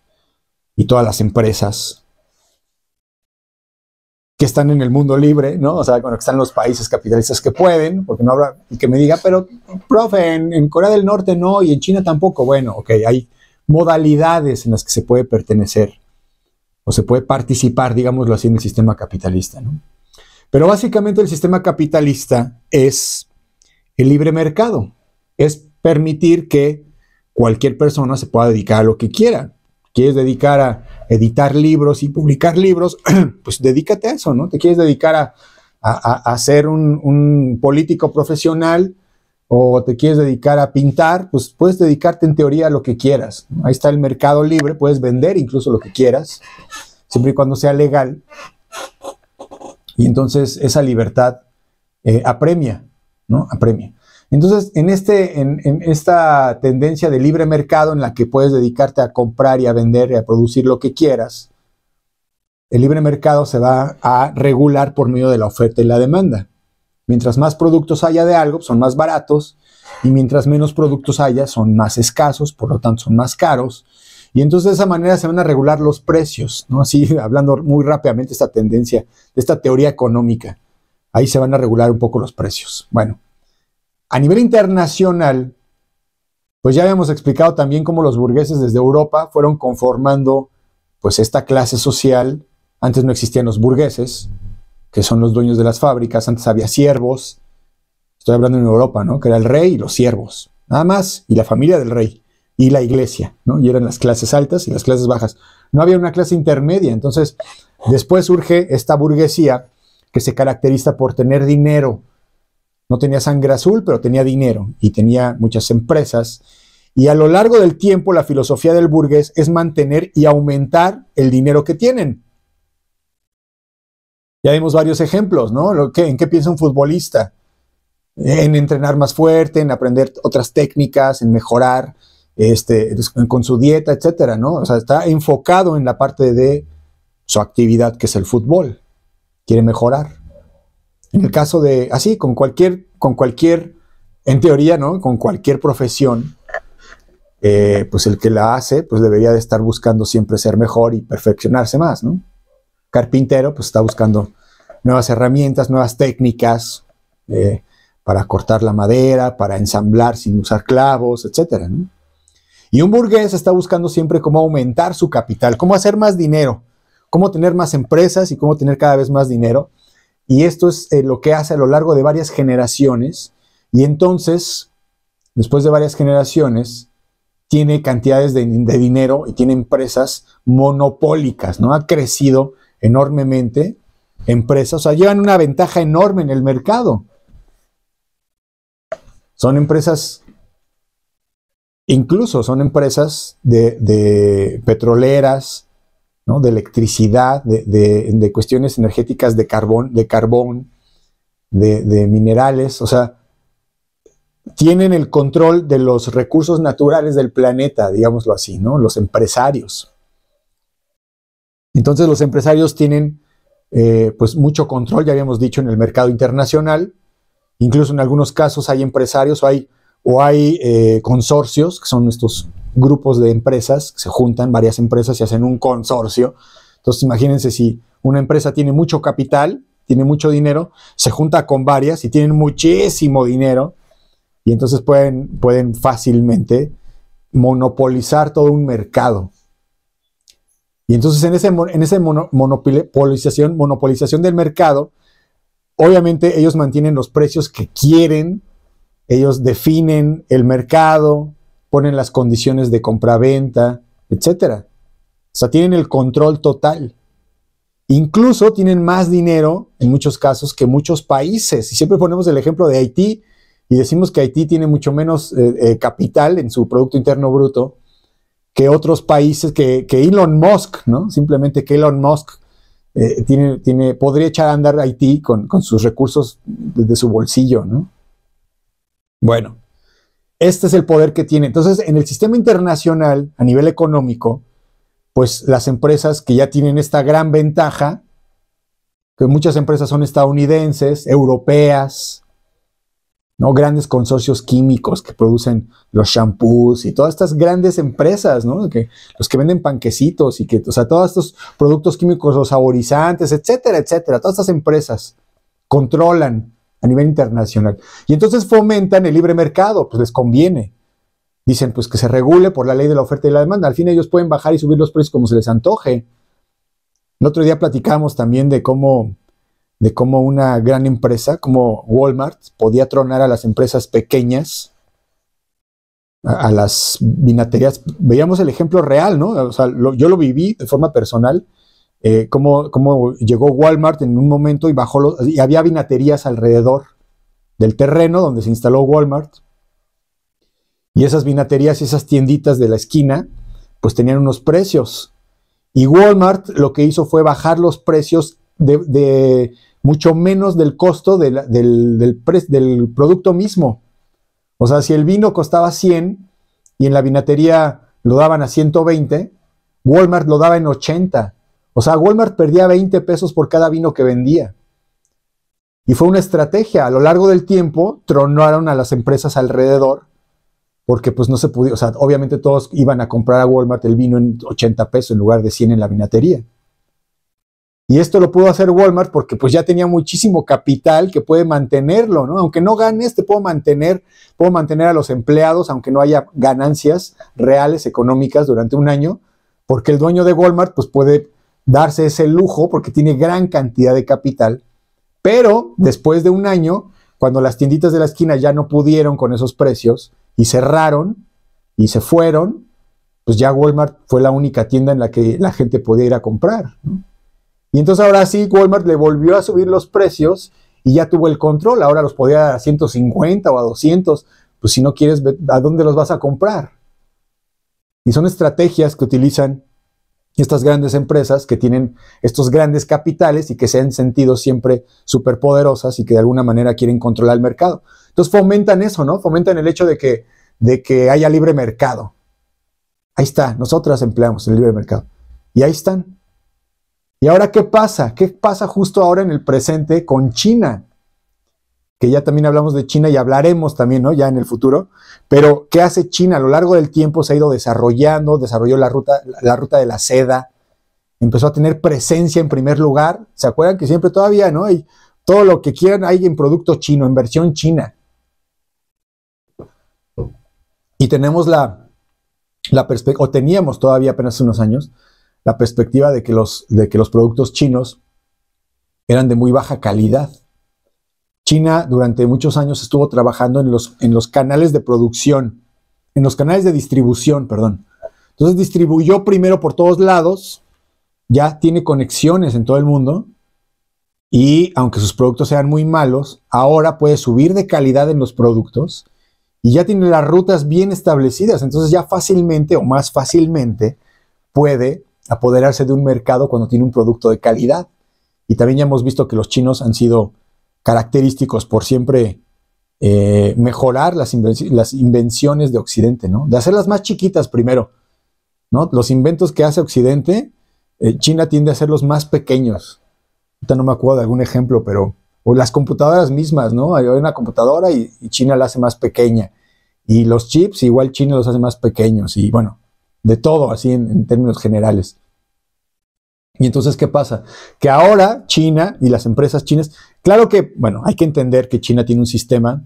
y todas las empresas que están en el mundo libre, ¿no? O sea, bueno, que están los países capitalistas que pueden, porque no habrá, y que me diga, pero, profe, en Corea del Norte no, y en China tampoco. Bueno, ok, hay modalidades en las que se puede pertenecer, o se puede participar, digámoslo así, en el sistema capitalista, ¿no? Pero básicamente el sistema capitalista es el libre mercado, es permitir que cualquier persona se pueda dedicar a lo que quiera. ¿Quieres dedicar a editar libros y publicar libros? Pues dedícate a eso, ¿no? ¿Te quieres dedicar a ser un político profesional o te quieres dedicar a pintar? Pues puedes dedicarte en teoría a lo que quieras. Ahí está el mercado libre, puedes vender incluso lo que quieras, siempre y cuando sea legal. Y entonces esa libertad apremia, ¿no? Apremia. Entonces, en esta tendencia de libre mercado en la que puedes dedicarte a comprar y a vender y a producir lo que quieras, el libre mercado se va a regular por medio de la oferta y la demanda. Mientras más productos haya de algo, son más baratos, y mientras menos productos haya, son más escasos, por lo tanto son más caros, y entonces de esa manera se van a regular los precios, ¿no? Así, hablando muy rápidamente esta tendencia, de esta teoría económica, ahí se van a regular un poco los precios. Bueno, a nivel internacional, pues ya habíamos explicado también cómo los burgueses desde Europa fueron conformando pues esta clase social. Antes no existían los burgueses, que son los dueños de las fábricas, antes había siervos, estoy hablando en Europa, ¿no? Que era el rey y los siervos, nada más, y la familia del rey, y la iglesia, ¿no? Y eran las clases altas y las clases bajas. No había una clase intermedia. Entonces, después surge esta burguesía que se caracteriza por tener dinero. No tenía sangre azul, pero tenía dinero y tenía muchas empresas. Y a lo largo del tiempo, la filosofía del burgués es mantener y aumentar el dinero que tienen. Ya vimos varios ejemplos, ¿no? ¿En qué piensa un futbolista? En entrenar más fuerte, en aprender otras técnicas, en mejorar con su dieta, etcétera, ¿no? O sea, está enfocado en la parte de su actividad, que es el fútbol. Quiere mejorar. En el caso de, así, con cualquier, en teoría, ¿no? Con cualquier profesión, pues el que la hace, pues debería de estar buscando siempre ser mejor y perfeccionarse más, ¿no? Carpintero, pues está buscando nuevas herramientas, nuevas técnicas para cortar la madera, para ensamblar sin usar clavos, etcétera, ¿no? Y un burgués está buscando siempre cómo aumentar su capital, cómo hacer más dinero, cómo tener más empresas y cómo tener cada vez más dinero. Y esto es lo que hace a lo largo de varias generaciones. Y entonces, después de varias generaciones, tiene cantidades de dinero y tiene empresas monopólicas, ¿no? Ha crecido enormemente empresas, o sea, llevan una ventaja enorme en el mercado. Son empresas, incluso son empresas de petroleras, ¿no? De electricidad, de cuestiones energéticas de carbón, de minerales, o sea, tienen el control de los recursos naturales del planeta, digámoslo así, ¿no? Los empresarios. Entonces los empresarios tienen pues mucho control, ya habíamos dicho, en el mercado internacional. Incluso en algunos casos hay empresarios o hay consorcios, que son estos grupos de empresas, que se juntan varias empresas y hacen un consorcio. Entonces imagínense si una empresa tiene mucho capital, tiene mucho dinero, se junta con varias y tienen muchísimo dinero, y entonces pueden fácilmente monopolizar todo un mercado. Y entonces en esa monopolización del mercado, obviamente ellos mantienen los precios que quieren, ellos definen el mercado, ponen las condiciones de compra-venta, etc. O sea, tienen el control total. Incluso tienen más dinero, en muchos casos, que muchos países. Y siempre ponemos el ejemplo de Haití, y decimos que Haití tiene mucho menos capital en su Producto Interno Bruto que otros países, que Elon Musk, ¿no? Simplemente que Elon Musk podría echar a andar Haití con sus recursos de su bolsillo, ¿no? Bueno, este es el poder que tiene. Entonces, en el sistema internacional, a nivel económico, pues las empresas que ya tienen esta gran ventaja, que muchas empresas son estadounidenses, europeas, ¿no? Grandes consorcios químicos que producen los shampoos y todas estas grandes empresas, ¿no? Los que venden panquecitos y o sea, todos estos productos químicos, los saborizantes, etcétera, etcétera. Todas estas empresas controlan a nivel internacional. Y entonces fomentan el libre mercado, pues les conviene. Dicen, pues que se regule por la ley de la oferta y la demanda. Al fin ellos pueden bajar y subir los precios como se les antoje. El otro día platicamos también de cómo una gran empresa como Walmart podía tronar a las empresas pequeñas, a las vinaterías. Veíamos el ejemplo real, ¿no? O sea, yo lo viví de forma personal, cómo llegó Walmart en un momento y había vinaterías alrededor del terreno donde se instaló Walmart. Y esas vinaterías y esas tienditas de la esquina, pues tenían unos precios. Y Walmart lo que hizo fue bajar los precios de mucho menos del costo del producto mismo. O sea, si el vino costaba 100 y en la vinatería lo daban a 120, Walmart lo daba en 80. O sea, Walmart perdía 20 pesos por cada vino que vendía. Y fue una estrategia. A lo largo del tiempo, tronaron a las empresas alrededor, porque pues no se podía, o sea, obviamente todos iban a comprar a Walmart el vino en 80 pesos en lugar de 100 en la vinatería. Y esto lo pudo hacer Walmart porque pues ya tenía muchísimo capital que puede mantenerlo, ¿no? Aunque no ganes, puedo mantener a los empleados, aunque no haya ganancias reales económicas durante un año, porque el dueño de Walmart pues puede darse ese lujo porque tiene gran cantidad de capital. Pero después de un año, cuando las tienditas de la esquina ya no pudieron con esos precios y cerraron y se fueron, pues ya Walmart fue la única tienda en la que la gente podía ir a comprar, ¿no? Y entonces ahora sí, Walmart le volvió a subir los precios y ya tuvo el control. Ahora los podía dar a 150 o a 200. Pues si no quieres, ¿a dónde los vas a comprar? Y son estrategias que utilizan estas grandes empresas que tienen estos grandes capitales y que se han sentido siempre superpoderosas y que de alguna manera quieren controlar el mercado. Entonces fomentan eso, ¿no? Fomentan el hecho de que haya libre mercado. Ahí está, nosotras empleamos el libre mercado. Y ahí están. ¿Y ahora qué pasa? ¿Qué pasa justo ahora en el presente con China? Que ya también hablamos de China y hablaremos también, ¿no? Ya en el futuro. Pero, ¿qué hace China? A lo largo del tiempo se ha ido desarrolló la ruta de la seda, empezó a tener presencia en primer lugar. ¿Se acuerdan que siempre todavía, ¿no? Hay todo lo que quieran hay en producto chino, en versión china. Y tenemos la perspectiva, o teníamos todavía apenas hace unos años, la perspectiva de que los productos chinos eran de muy baja calidad. China durante muchos años estuvo trabajando en los canales de producción, en los canales de distribución, perdón. Entonces distribuyó primero por todos lados, ya tiene conexiones en todo el mundo y aunque sus productos sean muy malos, ahora puede subir de calidad en los productos y ya tiene las rutas bien establecidas, entonces ya fácilmente o más fácilmente puede apoderarse de un mercado cuando tiene un producto de calidad. Y también ya hemos visto que los chinos han sido característicos por siempre mejorar las invenciones de Occidente, ¿no? De hacerlas más chiquitas primero, ¿no? Los inventos que hace Occidente, China tiende a hacerlos más pequeños. Ahorita no me acuerdo de algún ejemplo, pero o las computadoras mismas, ¿no? Hay una computadora y China la hace más pequeña. Y los chips, igual China los hace más pequeños. Y bueno, de todo, así en términos generales. Y entonces, ¿qué pasa? Que ahora China y las empresas chinas, claro que, bueno, hay que entender que China tiene un sistema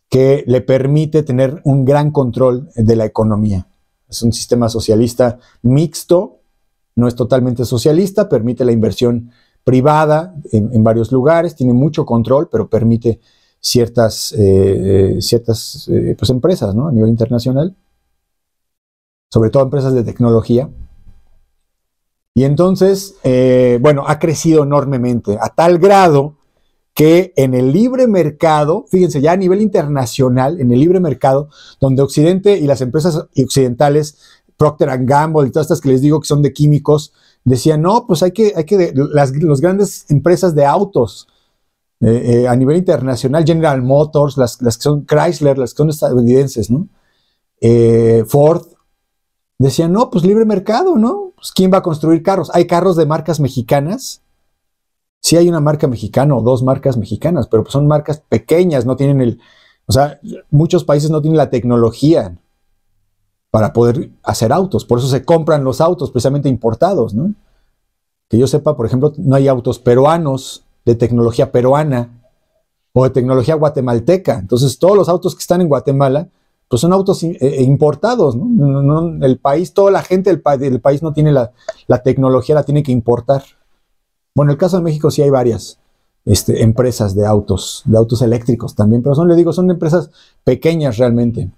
que le permite tener un gran control de la economía. Es un sistema socialista mixto, no es totalmente socialista, permite la inversión privada en varios lugares, tiene mucho control, pero permite ciertas pues empresas, ¿no? A nivel internacional, sobre todo empresas de tecnología. Y entonces, bueno, ha crecido enormemente, a tal grado que en el libre mercado, fíjense, ya a nivel internacional, en el libre mercado, donde Occidente y las empresas occidentales, Procter & Gamble y todas estas que les digo que son de químicos, decían, no, pues las grandes empresas de autos a nivel internacional, General Motors, las que son Chrysler, las que son estadounidenses, ¿no? Ford, decían, no, pues libre mercado, ¿no? Pues ¿quién va a construir carros? ¿Hay carros de marcas mexicanas? Sí hay una marca mexicana o dos marcas mexicanas, pero pues son marcas pequeñas, no tienen o sea, muchos países no tienen la tecnología para poder hacer autos, por eso se compran los autos precisamente importados, ¿no? Que yo sepa, por ejemplo, no hay autos peruanos de tecnología peruana o de tecnología guatemalteca, entonces todos los autos que están en Guatemala pues son autos importados, ¿no? El país, toda la gente del país no tiene la tecnología, la tiene que importar. Bueno, en el caso de México sí hay varias empresas de autos eléctricos también, pero son empresas pequeñas realmente.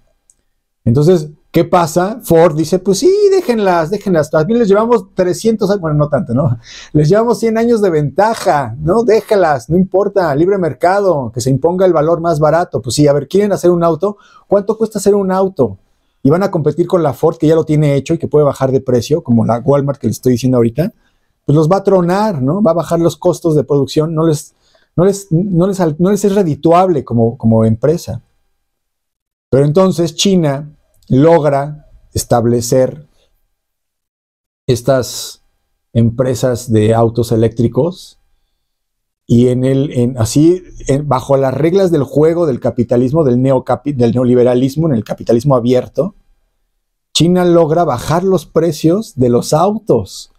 Entonces, ¿qué pasa? Ford dice, pues sí, déjenlas. También les llevamos 300 años, bueno, no tanto, ¿no? Les llevamos 100 años de ventaja, ¿no? Déjalas, no importa, libre mercado, que se imponga el valor más barato. Pues sí, a ver, ¿quieren hacer un auto? ¿Cuánto cuesta hacer un auto? Y van a competir con la Ford, que ya lo tiene hecho y que puede bajar de precio, como la Walmart que les estoy diciendo ahorita. Pues los va a tronar, ¿no? Va a bajar los costos de producción, no les es redituable como empresa. Pero entonces China logra establecer estas empresas de autos eléctricos y bajo las reglas del juego del capitalismo, del neoliberalismo, en el capitalismo abierto, China logra bajar los precios de los autos.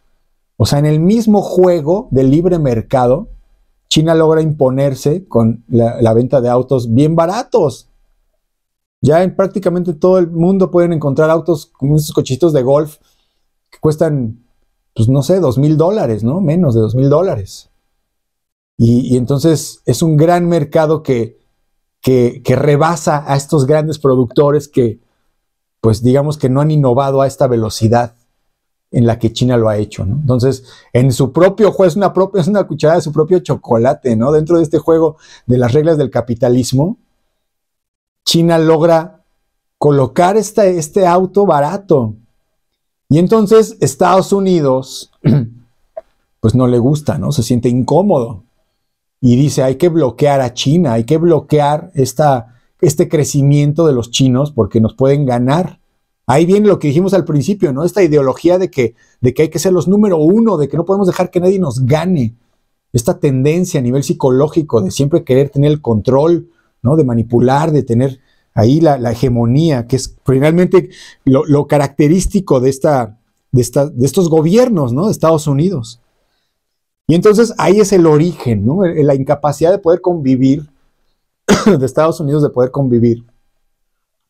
O sea, en el mismo juego del libre mercado, China logra imponerse con la venta de autos bien baratos. Ya en prácticamente todo el mundo pueden encontrar autos como esos cochitos de golf que cuestan, pues no sé, $2,000, ¿no? Menos de $2,000. Y entonces es un gran mercado que rebasa a estos grandes productores que, pues digamos que no han innovado a esta velocidad en la que China lo ha hecho, ¿no? Entonces, en su propio juego, es una cucharada de su propio chocolate, ¿no? Dentro de este juego de las reglas del capitalismo, China logra colocar este auto barato. Y entonces Estados Unidos, pues no le gusta, ¿no? Se siente incómodo. Y dice, hay que bloquear a China, hay que bloquear este crecimiento de los chinos porque nos pueden ganar. Ahí viene lo que dijimos al principio, ¿no? Esta ideología de que hay que ser los número uno, de que no podemos dejar que nadie nos gane. Esta tendencia a nivel psicológico de siempre querer tener el control, ¿no? De manipular, de tener ahí la hegemonía, que es finalmente lo característico de estos gobiernos, ¿no? De Estados Unidos. Y entonces ahí es el origen, ¿no? La incapacidad de poder convivir, de Estados Unidos de poder convivir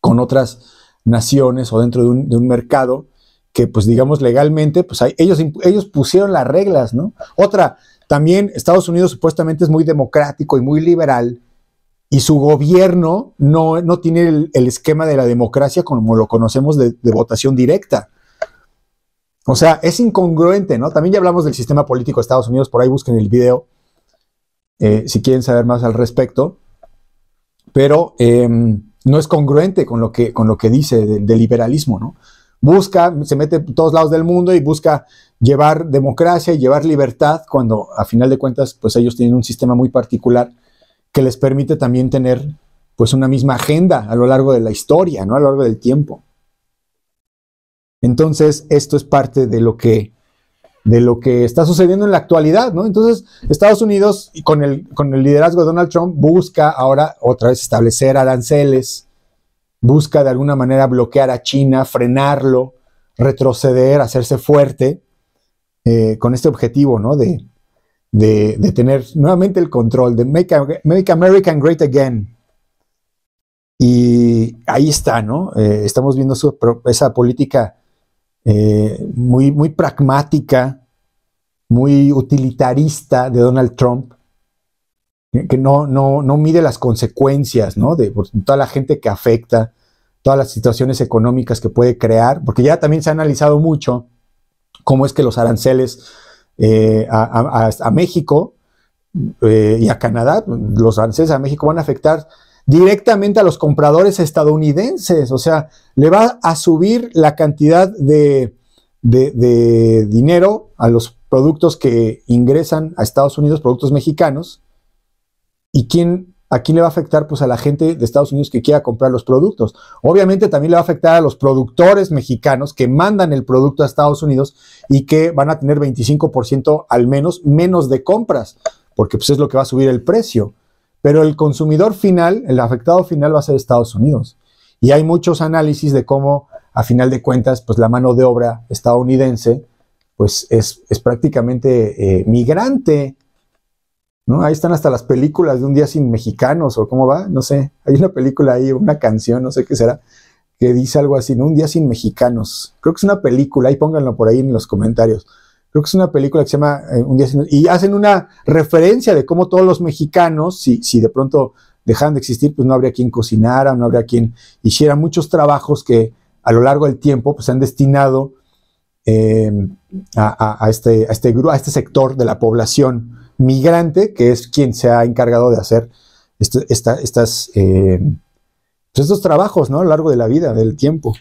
con otras naciones o dentro de un mercado que, pues digamos, legalmente, pues ellos pusieron las reglas, ¿no? Otra, también Estados Unidos supuestamente es muy democrático y muy liberal, y su gobierno no tiene el esquema de la democracia como lo conocemos de votación directa. O sea, es incongruente, ¿no? También ya hablamos del sistema político de Estados Unidos, por ahí busquen el video si quieren saber más al respecto, pero no es congruente con lo que dice del liberalismo, ¿no? Busca, se mete en todos lados del mundo y busca llevar democracia y llevar libertad, cuando a final de cuentas, pues ellos tienen un sistema muy particular que les permite también tener, pues, una misma agenda a lo largo de la historia, ¿no? A lo largo del tiempo. Entonces, esto es parte de lo que está sucediendo en la actualidad, ¿no? Entonces, Estados Unidos, con el liderazgo de Donald Trump, busca ahora otra vez establecer aranceles, busca de alguna manera bloquear a China, frenarlo, retroceder, hacerse fuerte, con este objetivo, ¿no? De tener nuevamente el control, de make America Great Again. Y ahí está, ¿no? Estamos viendo esa política muy pragmática, muy utilitarista de Donald Trump, que no mide las consecuencias, ¿no? De toda la gente que afecta, todas las situaciones económicas que puede crear, porque ya también se ha analizado mucho cómo es que los aranceles a México y a Canadá, los aranceles a México van a afectar directamente a los compradores estadounidenses. O sea, le va a subir la cantidad de dinero a los productos que ingresan a Estados Unidos, productos mexicanos. ¿Y a quién le va a afectar? Pues a la gente de Estados Unidos que quiera comprar los productos. Obviamente también le va a afectar a los productores mexicanos que mandan el producto a Estados Unidos y que van a tener 25% al menos de compras, porque pues es lo que va a subir el precio. Pero el consumidor final, el afectado final, va a ser Estados Unidos. Y hay muchos análisis de cómo, a final de cuentas, pues la mano de obra estadounidense pues es prácticamente migrante, ¿no? Ahí están hasta las películas de Un Día Sin Mexicanos, o cómo va, no sé. Hay una película ahí, una canción, no sé qué será, que dice algo así, ¿no? Un Día Sin Mexicanos. Creo que es una película, ahí pónganlo por ahí en los comentarios. Creo que es una película que se llama Un Día Sin... Y hacen una referencia de cómo todos los mexicanos, si de pronto dejaran de existir, pues no habría quien cocinara, no habría quien hiciera muchos trabajos que a lo largo del tiempo pues, se han destinado a este sector de la población migrante, que es quien se ha encargado de hacer estos trabajos, ¿no? A lo largo de la vida, del tiempo.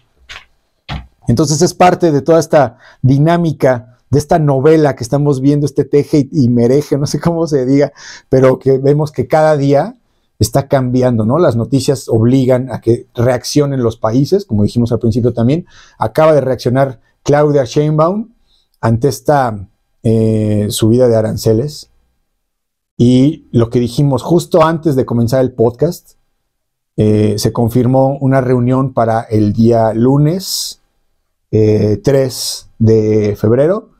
Entonces es parte de toda esta dinámica, de esta novela que estamos viendo, este teje y mereje, no sé cómo se diga, pero que vemos que cada día está cambiando, ¿no? Las noticias obligan a que reaccionen los países, como dijimos al principio también. Acaba de reaccionar Claudia Sheinbaum ante esta subida de aranceles. Y lo que dijimos justo antes de comenzar el podcast, se confirmó una reunión para el día lunes 3 de febrero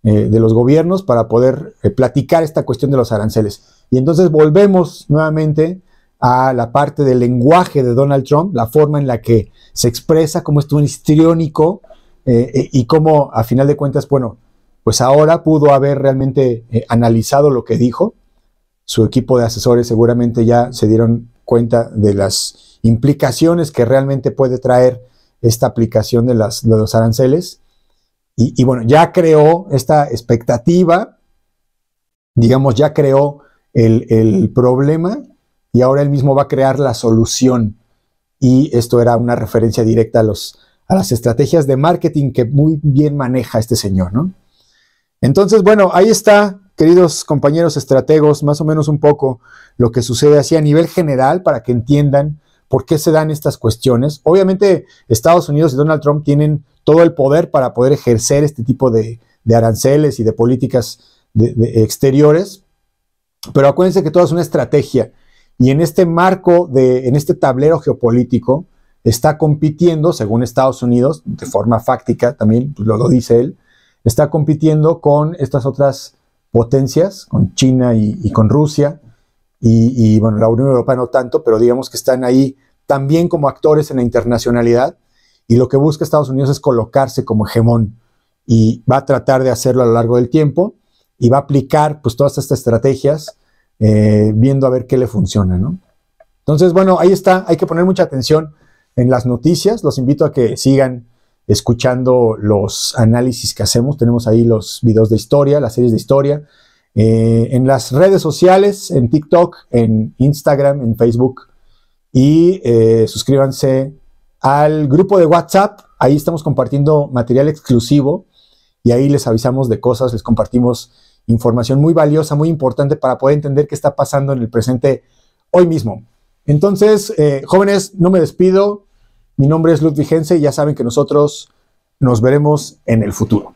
de los gobiernos para poder platicar esta cuestión de los aranceles. Y entonces volvemos nuevamente a la parte del lenguaje de Donald Trump, la forma en la que se expresa, cómo es histriónico y cómo a final de cuentas, bueno, pues ahora pudo haber realmente analizado lo que dijo. Su equipo de asesores seguramente ya se dieron cuenta de las implicaciones que realmente puede traer esta aplicación de los aranceles. Y bueno, ya creó esta expectativa, digamos, ya creó el problema y ahora él mismo va a crear la solución. Y esto era una referencia directa a las estrategias de marketing que muy bien maneja este señor, ¿no? Entonces, bueno, ahí está, queridos compañeros estrategos, más o menos un poco lo que sucede así a nivel general para que entiendan por qué se dan estas cuestiones. Obviamente, Estados Unidos y Donald Trump tienen todo el poder para poder ejercer este tipo de aranceles y de políticas de exteriores, pero acuérdense que todo es una estrategia y en este marco, en este tablero geopolítico, está compitiendo, según Estados Unidos, de forma fáctica también, pues lo dice él, está compitiendo con estas otras potencias, con China y con Rusia, y bueno, la Unión Europea no tanto, pero digamos que están ahí también como actores en la internacionalidad, y lo que busca Estados Unidos es colocarse como hegemón, y va a tratar de hacerlo a lo largo del tiempo, y va a aplicar pues todas estas estrategias, viendo a ver qué le funciona, ¿no? Entonces, bueno, ahí está, hay que poner mucha atención en las noticias, los invito a que sigan escuchando los análisis que hacemos. Tenemos ahí los videos de historia, las series de historia. En las redes sociales, en TikTok, en Instagram, en Facebook. Y suscríbanse al grupo de WhatsApp. Ahí estamos compartiendo material exclusivo y ahí les avisamos de cosas, les compartimos información muy valiosa, muy importante para poder entender qué está pasando en el presente hoy mismo. Entonces, jóvenes, no me despido. Mi nombre es Ludwig Hense y ya saben que nosotros nos veremos en el futuro.